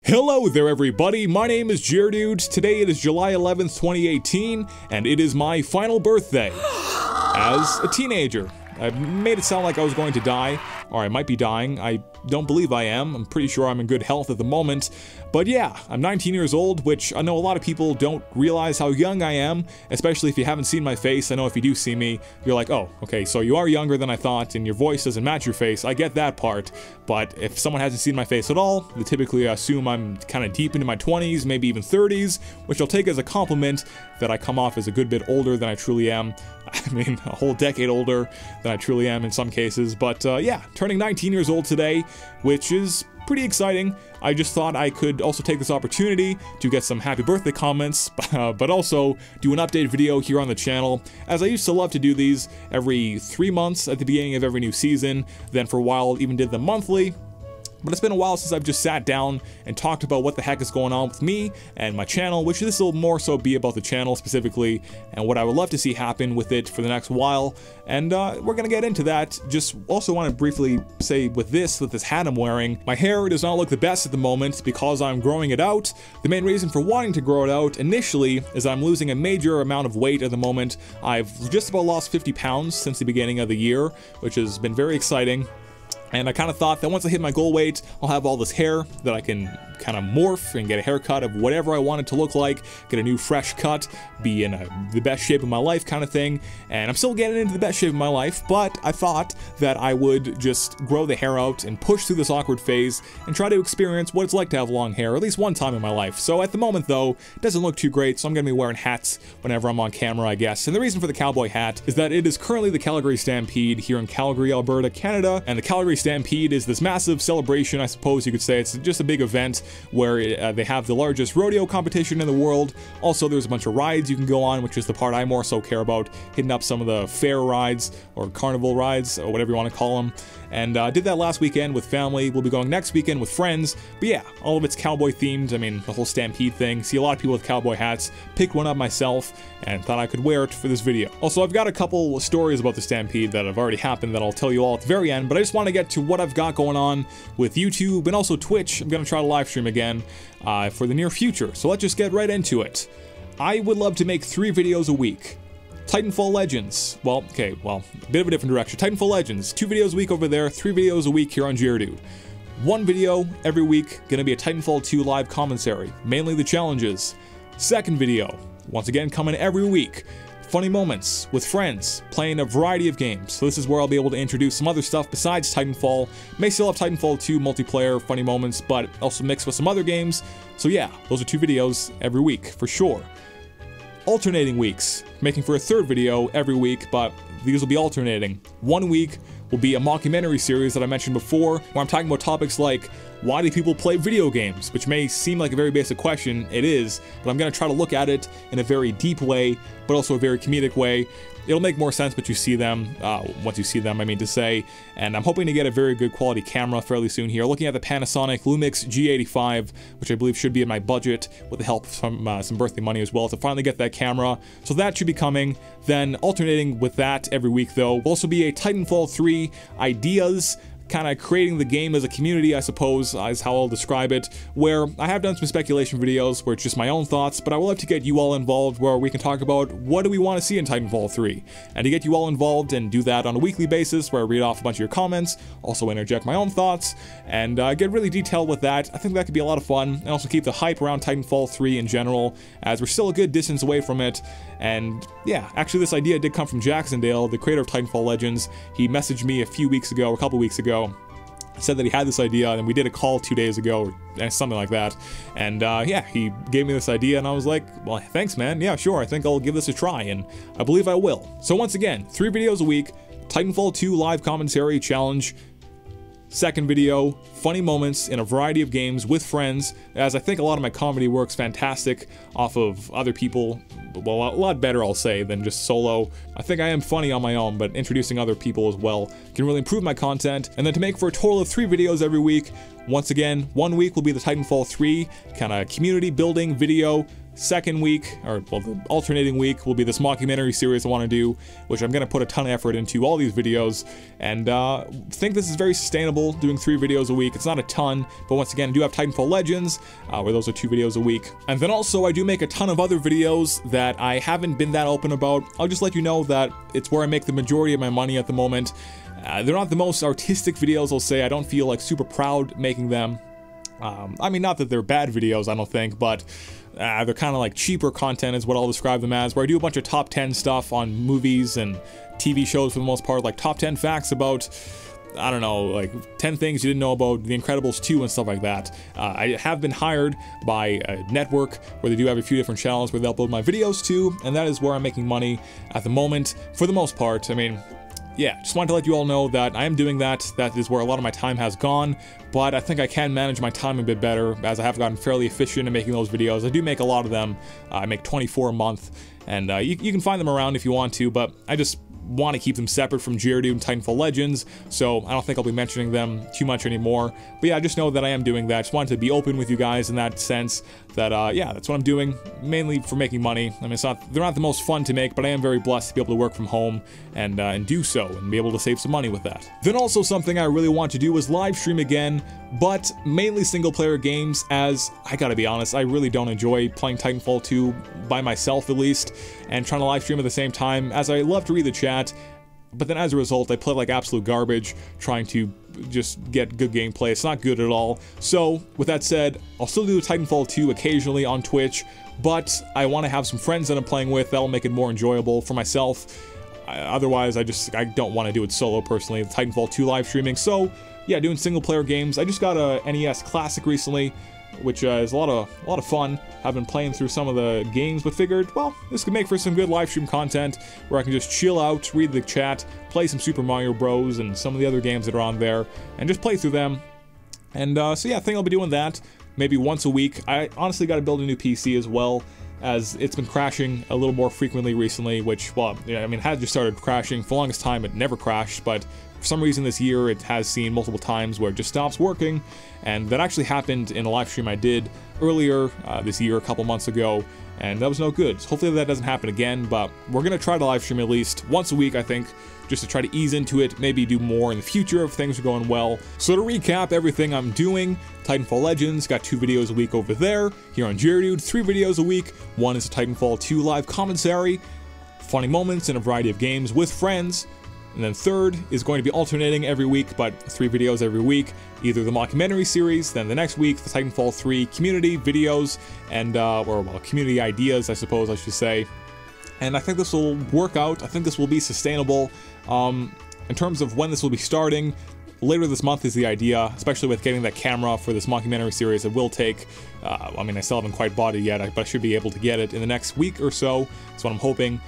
Hello there everybody, my name is Geardude. Today it is July 11th, 2018, and it is my final birthday as a teenager. I made it sound like I was going to die, or I might be dying. I don't believe I am. I'm pretty sure I'm in good health at the moment. But yeah, I'm 19 years old, which I know a lot of people don't realize how young I am, especially if you haven't seen my face. I know if you do see me, you're like, oh, okay, so you are younger than I thought, and your voice doesn't match your face. I get that part, but if someone hasn't seen my face at all, they typically assume I'm kind of deep into my 20s, maybe even 30s, which I'll take as a compliment that I come off as a good bit older than I truly am. I mean, a whole decade older than I truly am in some cases, but yeah, turning 19 years old today, which is pretty exciting. I just thought I could also take this opportunity to get some happy birthday comments, but also do an update video here on the channel, as I used to love to do these every 3 months at the beginning of every new season, then for a while even did them monthly. But it's been a while since I've just sat down and talked about what the heck is going on with me and my channel, which this will more so be about the channel specifically, and what I would love to see happen with it for the next while. And we're gonna get into that. Just also want to briefly say with this hat I'm wearing, my hair does not look the best at the moment because I'm growing it out. The main reason for wanting to grow it out initially is I'm losing a major amount of weight at the moment. I've just about lost 50 pounds since the beginning of the year, which has been very exciting. And I kind of thought that once I hit my goal weight, I'll have all this hair that I can kind of morph and get a haircut of whatever I want it to look like, get a new fresh cut, be in the best shape of my life kind of thing. And I'm still getting into the best shape of my life, but I thought that I would just grow the hair out and push through this awkward phase and try to experience what it's like to have long hair, at least one time in my life. So at the moment though, it doesn't look too great, so I'm going to be wearing hats whenever I'm on camera, I guess. And the reason for the cowboy hat is that it is currently the Calgary Stampede here in Calgary, Alberta, Canada, and the Calgary Stampede is this massive celebration, I suppose you could say. It's just a big event where they have the largest rodeo competition in the world. Also, there's a bunch of rides you can go on, which is the part I more so care about, hitting up some of the fair rides or carnival rides or whatever you want to call them. And did that last weekend with family. We'll be going next weekend with friends. But yeah, all of it's cowboy themed. I mean, the whole Stampede thing. See a lot of people with cowboy hats. Picked one up myself and thought I could wear it for this video. Also, I've got a couple stories about the Stampede that have already happened that I'll tell you all at the very end, but I just want to get to what I've got going on with YouTube and also Twitch. I'm going to try to live stream again for the near future. So let's just get right into it. I would love to make 3 videos a week. Titanfall Legends. Well, okay, a bit of a different direction. Titanfall Legends. 2 videos a week over there, 3 videos a week here on Geardude. 1 video every week, gonna be a Titanfall 2 live commentary, mainly the challenges. 2nd video, once again coming every week. Funny moments with friends, playing a variety of games. So this is where I'll be able to introduce some other stuff besides Titanfall. May still have Titanfall 2 multiplayer, funny moments, but also mixed with some other games. So yeah, those are 2 videos every week, for sure. Alternating weeks, making for a 3rd video every week, but these will be alternating. 1 week will be a mockumentary series that I mentioned before, where I'm talking about topics like, why do people play video games? Which may seem like a very basic question, it is, but I'm going to try to look at it in a very deep way, but also a very comedic way. It'll make more sense once you see them, I mean to say, and I'm hoping to get a very good quality camera fairly soon here. Looking at the Panasonic Lumix G85, which I believe should be in my budget, with the help from some birthday money as well, to finally get that camera. So that should be coming. Then alternating with that every week though, will also be a Titanfall 3 ideas, kind of creating the game as a community, I suppose, is how I'll describe it, where I have done some speculation videos where it's just my own thoughts, but I would love to get you all involved where we can talk about what do we want to see in Titanfall 3, and to get you all involved and do that on a weekly basis where I read off a bunch of your comments, also interject my own thoughts, and get really detailed with that. I think that could be a lot of fun, and also keep the hype around Titanfall 3 in general, as we're still a good distance away from it. And yeah, actually this idea did come from Jacksondale, the creator of Titanfall Legends. He messaged me a couple weeks ago, said that he had this idea, and we did a call 2 days ago, or something like that. And yeah, he gave me this idea, and I was like, well, thanks man, yeah, sure, I think I'll give this a try, and I believe I will. So once again, 3 videos a week, Titanfall 2 live commentary challenge. 2nd video, funny moments in a variety of games with friends, as I think a lot of my comedy works fantastic off of other people. Well, a lot better, I'll say, than just solo. I think I am funny on my own, but introducing other people as well can really improve my content. And then to make for a total of 3 videos every week, once again, 1 week will be the Titanfall 3 kind of community building video. second week, or well, the alternating week will be this mockumentary series I want to do, which I'm going to put a ton of effort into all these videos, and think this is very sustainable, doing 3 videos a week. It's not a ton, but once again, I do have Titanfall Legends, where those are 2 videos a week. And then also, I do make a ton of other videos that I haven't been that open about. I'll just let you know that it's where I make the majority of my money at the moment. They're not the most artistic videos, I'll say. I don't feel like super proud making them. I mean, not that they're bad videos, I don't think, but they're kind of like cheaper content is what I'll describe them as, where I do a bunch of top 10 stuff on movies and TV shows for the most part, like top 10 facts about, I don't know, like 10 things you didn't know about The Incredibles 2 and stuff like that. I have been hired by a network where they do have a few different channels where they'll upload my videos to, and that is where I'm making money at the moment, for the most part. I mean, yeah, just wanted to let you all know that I am doing that. That is where a lot of my time has gone, but I think I can manage my time a bit better as I have gotten fairly efficient in making those videos. I do make a lot of them. I make 24 a month, and you can find them around if you want to, but I just want to keep them separate from Geodude and Titanfall Legends, so I don't think I'll be mentioning them too much anymore. But yeah, just know that I am doing that. Just wanted to be open with you guys in that sense that, yeah, that's what I'm doing, mainly for making money. I mean, they're not the most fun to make, but I am very blessed to be able to work from home and do so, and be able to save some money with that. Then also something I really want to do is live stream again, but mainly single player games, as I gotta be honest, I really don't enjoy playing Titanfall 2 by myself at least, and trying to live stream at the same time, as I love to read the chat, but then as a result I play like absolute garbage trying to just get good gameplay. It's not good at all. So with that said, I'll still do Titanfall 2 occasionally on Twitch, but I want to have some friends that I'm playing with. That'll make it more enjoyable for myself. Otherwise, I don't want to do it solo personally, the Titanfall 2 live streaming. So yeah, doing single player games. I just got a NES Classic recently, which is a lot of fun. I've been playing through some of the games, but figured, well, this could make for some good live stream content where I can just chill out, read the chat, play some Super Mario Bros. And some of the other games that are on there, and just play through them. And so yeah, I think I'll be doing that maybe once a week. I honestly got to build a new PC as well, as it's been crashing a little more frequently recently, which, well, yeah, I mean, it had just started crashing. For the longest time, it never crashed, but for some reason this year, it has seen multiple times where it just stops working, and that actually happened in a live stream I did earlier this year, a couple months ago, and that was no good. So hopefully that doesn't happen again, but we're going to try to live stream at least once a week, I think, just to try to ease into it, maybe do more in the future if things are going well. So to recap everything I'm doing, Titanfall Legends, got 2 videos a week over there. Here on Geodude, 3 videos a week. One is a Titanfall 2 live commentary, funny moments in a variety of games with friends. And then third is going to be alternating every week, but 3 videos every week. Either the mockumentary series, then the next week, the Titanfall 3 community videos, and, or well, community ideas, I suppose I should say. And I think this will work out. I think this will be sustainable. In terms of when this will be starting, later this month is the idea, especially with getting that camera for this mockumentary series. It will take, I mean, I still haven't quite bought it yet, but I should be able to get it in the next week or so. That's what I'm hoping.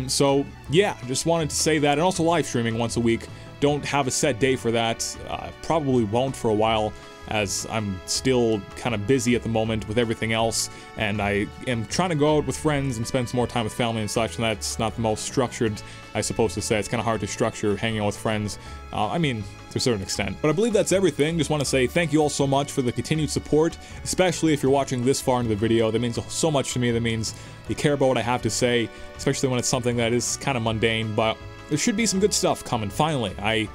So yeah, just wanted to say that, and also live streaming once a week. Don't have a set day for that. Probably won't for a while, as I'm still kind of busy at the moment with everything else, and I am trying to go out with friends and spend some more time with family and such, and that's not the most structured, I suppose to say. It's kind of hard to structure hanging out with friends, I mean, to a certain extent. But I believe that's everything. Just want to say thank you all so much for the continued support, especially if you're watching this far into the video. That means so much to me. That means you care about what I have to say, especially when it's something that is kind of mundane, but there should be some good stuff coming, finally. I'm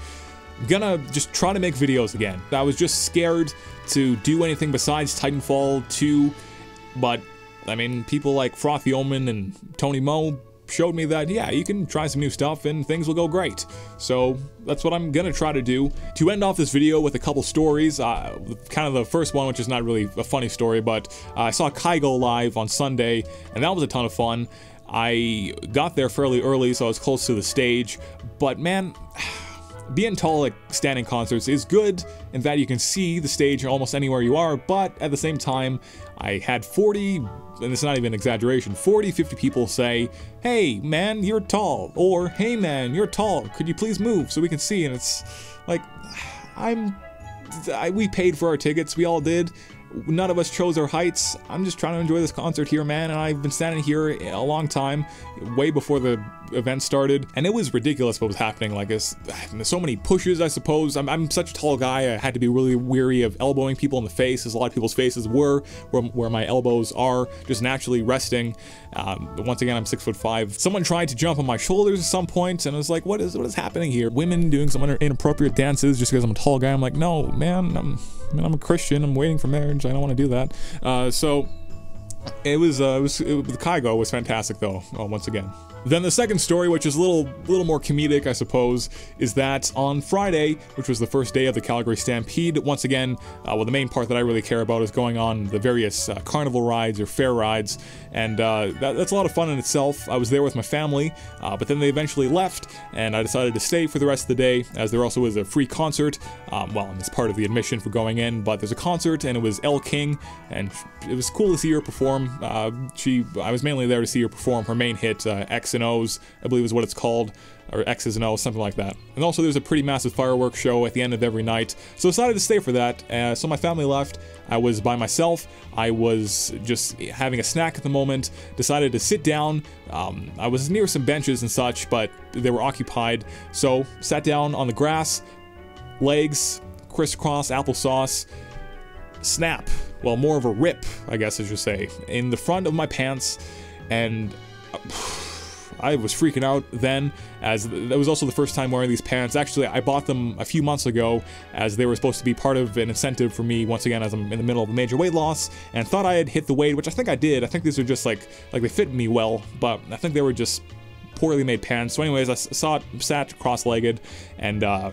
gonna just try to make videos again. I was just scared to do anything besides Titanfall 2, but, I mean, people like Frothy Omen and Tony Mo showed me that, yeah, you can try some new stuff and things will go great. So that's what I'm gonna try to do. To end off this video with a couple stories, kind of the first one, which is not really a funny story, but I saw Kygo live on Sunday, and that was a ton of fun. I got there fairly early, so I was close to the stage, but man, being tall at standing concerts is good in that you can see the stage almost anywhere you are, but at the same time, I had 40, and it's not even an exaggeration, 40, 50 people say, "Hey man, you're tall," or "Hey man, you're tall, could you please move so we can see?" And it's like, we paid for our tickets, we all did. None of us chose our heights. I'm just trying to enjoy this concert here, man, and I've been standing here a long time, way before the event started, and it was ridiculous what was happening. Like, there's so many pushes, I suppose. I'm such a tall guy, I had to be really weary of elbowing people in the face, as a lot of people's faces were where my elbows are just naturally resting. Once again, I'm 6'5". Someone tried to jump on my shoulders at some point, and I was like, what is happening here? Women doing some inappropriate dances just because I'm a tall guy. I'm like, no, man, I'm a Christian. I'm waiting for marriage. I don't want to do that. So the Kygo was fantastic, though. Once again. Then the second story, which is a little more comedic, I suppose, is that on Friday, which was the first day of the Calgary Stampede, once again, well, the main part that I really care about is going on the various carnival rides or fair rides, and that's a lot of fun in itself. I was there with my family, but then they eventually left, and I decided to stay for the rest of the day, as there also is a free concert. Well, it's part of the admission for going in, but there's a concert, and it was Elle King, and it was cool to see her perform. I was mainly there to see her perform her main hit, X and O's, I believe is what it's called, or X's and O's, something like that. And also there's a pretty massive fireworks show at the end of every night, so I decided to stay for that. So my family left, I was by myself, I was just having a snack at the moment, decided to sit down. I was near some benches and such, but they were occupied, so sat down on the grass, legs, crisscross applesauce, snap, well, more of a rip, I guess I should say, in the front of my pants, and I was freaking out then, as that was also the first time wearing these pants. Actually, I bought them a few months ago, as they were supposed to be part of an incentive for me, once again, as I'm in the middle of a major weight loss, and thought I had hit the weight, which I think I did. I think these are just like they fit me well, but I think they were just poorly made pants. So anyways, I sat cross-legged, and I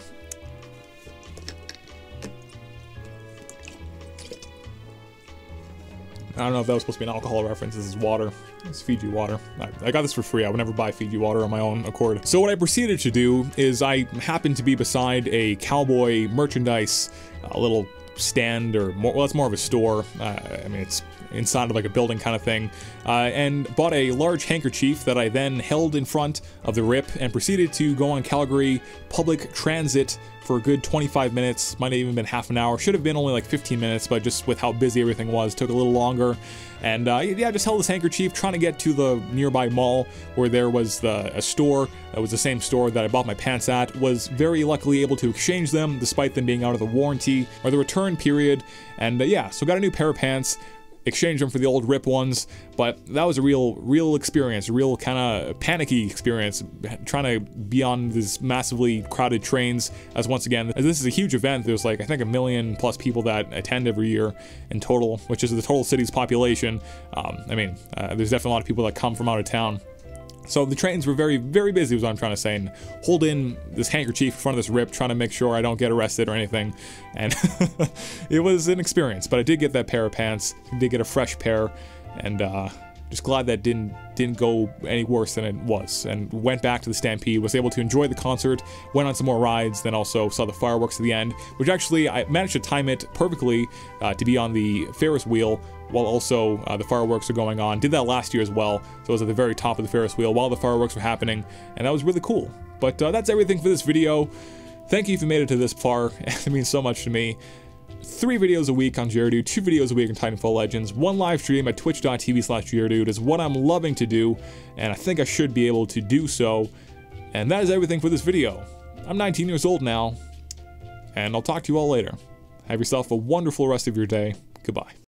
don't know if that was supposed to be an alcohol reference. This is water. It's Fiji water. I got this for free. I would never buy Fiji water on my own accord. So what I proceeded to do is I happened to be beside a cowboy merchandise, little stand, or more, well, it's more of a store. I mean, it's inside of like a building kind of thing, and bought a large handkerchief that I then held in front of the rip and proceeded to go on Calgary public transit for a good 25 minutes, might have even been half an hour, should have been only like 15 minutes, but just with how busy everything was, took a little longer. And yeah, just held this handkerchief, trying to get to the nearby mall where there was a store that was the same store that I bought my pants at. Was very luckily able to exchange them, despite them being out of the warranty or the return period. And yeah, so got a new pair of pants, exchanged them for the old rip ones, but that was a real experience, a real kind of panicky experience, trying to be on these massively crowded trains, as once again, as this is a huge event. There's like, I think, 1 million plus people that attend every year in total, which is the total city's population. I mean, there's definitely a lot of people that come from out of town. So the trains were very, very busy, is what I'm trying to say, and hold in this handkerchief in front of this rip, trying to make sure I don't get arrested or anything, and it was an experience. But I did get that pair of pants, did get a fresh pair, and just glad that didn't go any worse than it was, and went back to the Stampede, was able to enjoy the concert, went on some more rides, then also saw the fireworks at the end, which actually I managed to time it perfectly to be on the Ferris wheel while also the fireworks are going on. Did that last year as well, so I was at the very top of the Ferris wheel while the fireworks were happening, and that was really cool. But that's everything for this video. Thank you if you made it to this far. It means so much to me. 3 videos a week on Jaredude, 2 videos a week on Titanfall Legends, 1 live stream at twitch.tv/Jaredude is what I'm loving to do, and I think I should be able to do so. And that is everything for this video. I'm 19 years old now, and I'll talk to you all later. Have yourself a wonderful rest of your day. Goodbye.